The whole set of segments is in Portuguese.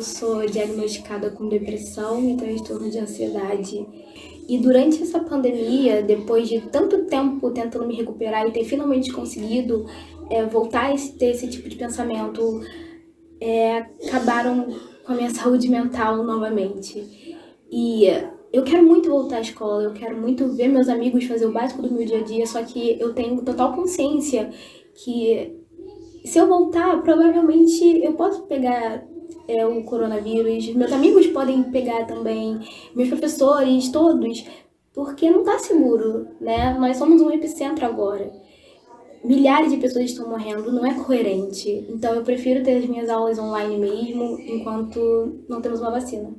Sou diagnosticada com depressão e transtorno de ansiedade. E durante essa pandemia, depois de tanto tempo tentando me recuperar e ter finalmente conseguido voltar a ter esse tipo de pensamento, acabaram com a minha saúde mental novamente. E eu quero muito voltar à escola, eu quero muito ver meus amigos fazer o básico do meu dia a dia, só que eu tenho total consciência que se eu voltar, provavelmente eu posso pegar o coronavírus, meus amigos podem pegar também, meus professores, todos, porque não está seguro, né? Nós somos um epicentro agora. Milhares de pessoas estão morrendo, não é coerente. Então eu prefiro ter as minhas aulas online mesmo, enquanto não temos uma vacina.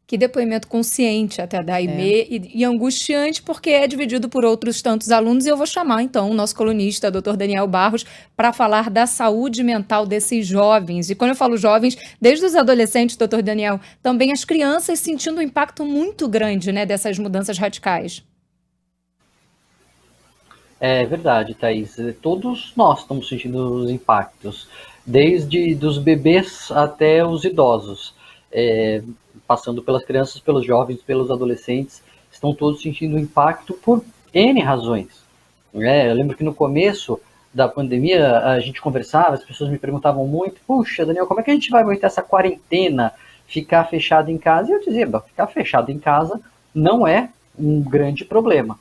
Que depoimento consciente até da Aimee e angustiante, porque é dividido por outros tantos alunos. E eu vou chamar, então, o nosso colunista, Dr. Daniel Barros, para falar da saúde mental desses jovens. E quando eu falo jovens, desde os adolescentes, Dr. Daniel, também as crianças sentindo um impacto muito grande, né, dessas mudanças radicais. É verdade, Thaís. Todos nós estamos sentindo os impactos, desde dos bebês até os idosos, passando pelas crianças, pelos jovens, pelos adolescentes, estão todos sentindo impacto por N razões. Eu lembro que no começo da pandemia a gente conversava, as pessoas me perguntavam muito: puxa, Daniel, como é que a gente vai aguentar essa quarentena, ficar fechado em casa? E eu dizia: ficar fechado em casa não é um grande problema.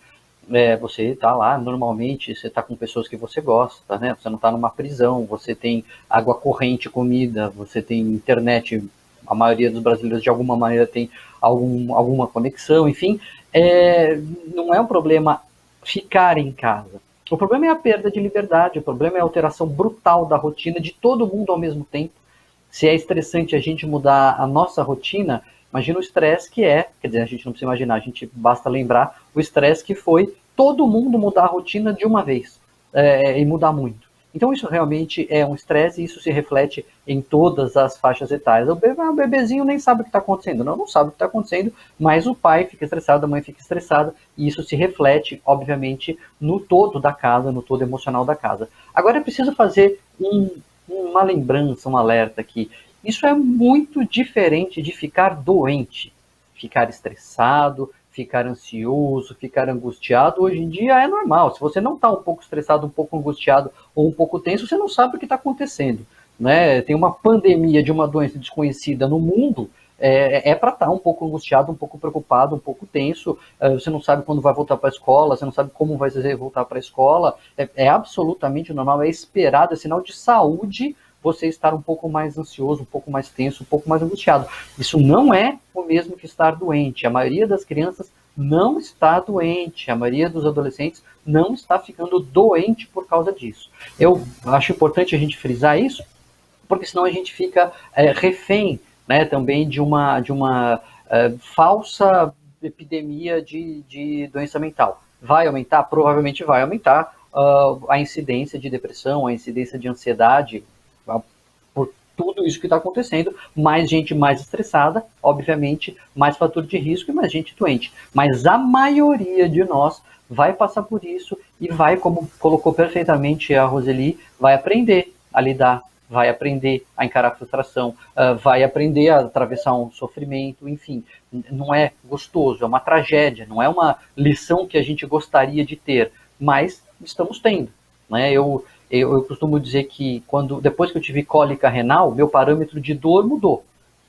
Você está lá, normalmente, você está com pessoas que você gosta, né? Você não está numa prisão, você tem água corrente, comida, você tem internet, a maioria dos brasileiros de alguma maneira tem alguma conexão, enfim, não é um problema ficar em casa. O problema é a perda de liberdade, o problema é a alteração brutal da rotina de todo mundo ao mesmo tempo. Se é estressante a gente mudar a nossa rotina, imagina o estresse que é, quer dizer, a gente não precisa imaginar, a gente basta lembrar o estresse que foi todo mundo mudar a rotina de uma vez, e mudar muito. Então isso realmente é um estresse e isso se reflete em todas as faixas etárias. O bebezinho nem sabe o que está acontecendo, não sabe o que está acontecendo, mas o pai fica estressado, a mãe fica estressada e isso se reflete, obviamente, no todo da casa, no todo emocional da casa. Agora é preciso fazer uma lembrança, um alerta aqui. Isso é muito diferente de ficar doente, ficar estressado, ficar ansioso, ficar angustiado. Hoje em dia é normal. Se você não está um pouco estressado, um pouco angustiado ou um pouco tenso, você não sabe o que está acontecendo. Né? Tem uma pandemia de uma doença desconhecida no mundo, para estar um pouco angustiado, um pouco preocupado, um pouco tenso. Você não sabe quando vai voltar para a escola, você não sabe como vai voltar para a escola. É absolutamente normal, é esperado, é sinal de saúde você estar um pouco mais ansioso, um pouco mais tenso, um pouco mais angustiado. Isso não é o mesmo que estar doente. A maioria das crianças não está doente, a maioria dos adolescentes não está ficando doente por causa disso. Eu acho importante a gente frisar isso, porque senão a gente fica refém, né, também de uma falsa epidemia de doença mental. Vai aumentar? Provavelmente vai aumentar a incidência de depressão, a incidência de ansiedade, por tudo isso que está acontecendo, mais gente mais estressada, obviamente, mais fator de risco e mais gente doente. Mas a maioria de nós vai passar por isso e vai, como colocou perfeitamente a Roseli, vai aprender a lidar, vai aprender a encarar a frustração, vai aprender a atravessar um sofrimento, enfim, não é gostoso, é uma tragédia, não é uma lição que a gente gostaria de ter, mas estamos tendo. Né? Eu costumo dizer que depois que eu tive cólica renal, meu parâmetro de dor mudou.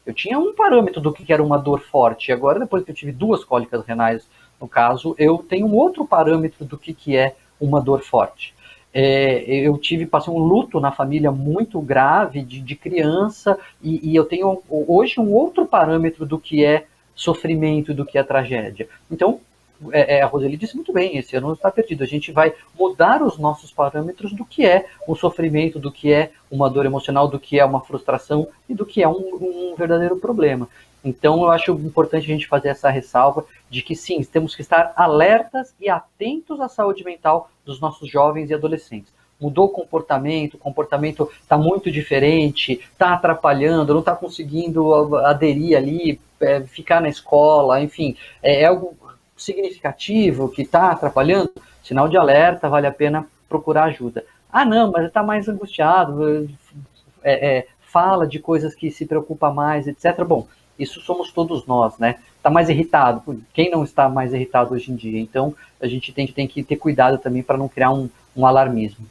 Eu tinha um parâmetro do que era uma dor forte. Agora, depois que eu tive 2 cólicas renais, no caso, eu tenho um outro parâmetro do que é uma dor forte. Eu passei um luto na família muito grave de criança e eu tenho hoje um outro parâmetro do que é sofrimento, do que é tragédia. Então, a Roseli disse muito bem, esse ano não está perdido. A gente vai mudar os nossos parâmetros do que é um sofrimento, do que é uma dor emocional, do que é uma frustração e do que é um verdadeiro problema. Então, eu acho importante a gente fazer essa ressalva de que, sim, temos que estar alertas e atentos à saúde mental dos nossos jovens e adolescentes. Mudou o comportamento está muito diferente, está atrapalhando, não está conseguindo aderir ali, ficar na escola, enfim, é algo significativo que está atrapalhando, sinal de alerta, vale a pena procurar ajuda. Ah, não, mas está mais angustiado, fala de coisas que se preocupa mais, etc. Bom, isso somos todos nós, né? Está mais irritado. Quem não está mais irritado hoje em dia? Então, a gente tem que ter cuidado também para não criar um alarmismo.